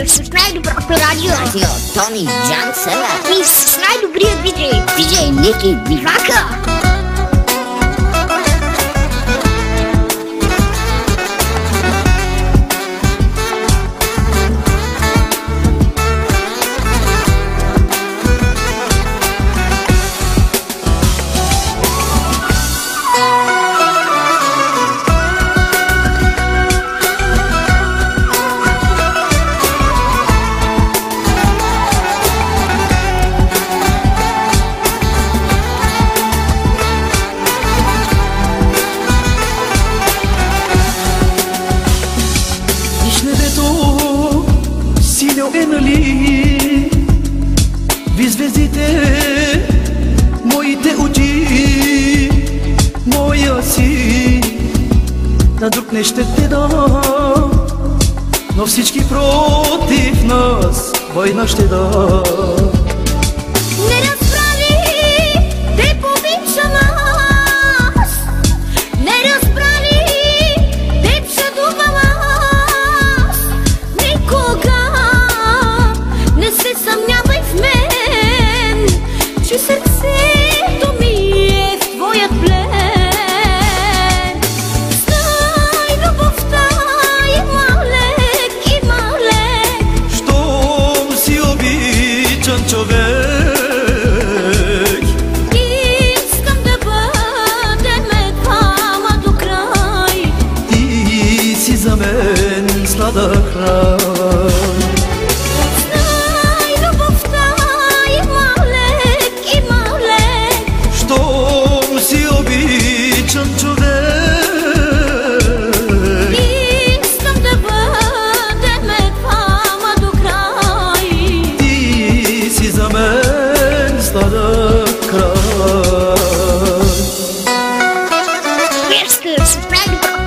с най-доброто радио. Радио Тони Джан Север. И с най-добрия диджей. Диджей Ники Бивака. Ви звездите, моите очи, моя си, на друг не ще те дам, но всички против нас война ще дам. Не разбрали, те побичам аз, не разбрали, те съдувам аз, никога не се съмнявай в мен, че сърцето ми е в твоят плен. Знай, любовта има лек, има лек. Щом си обичан човек, Искам да бъдем двама до край. ти си за мен сладък рай.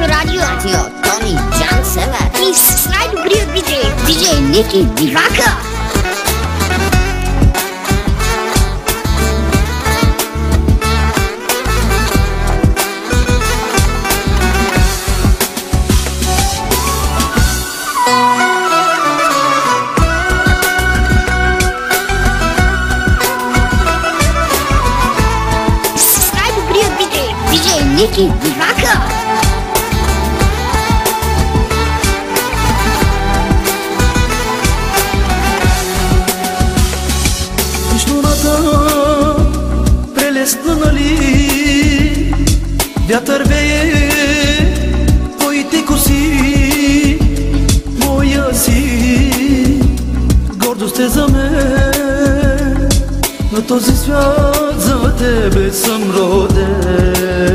Радио Тони Джан Север. И с най-добрия диджей. Диджей Ники Бивака. С най-добрия диджей. Диджей Ники Бивака. Прелестна, нали, вятър вее твоите коси, моя си, гордост е за мен, на този свят за тебе съм роден.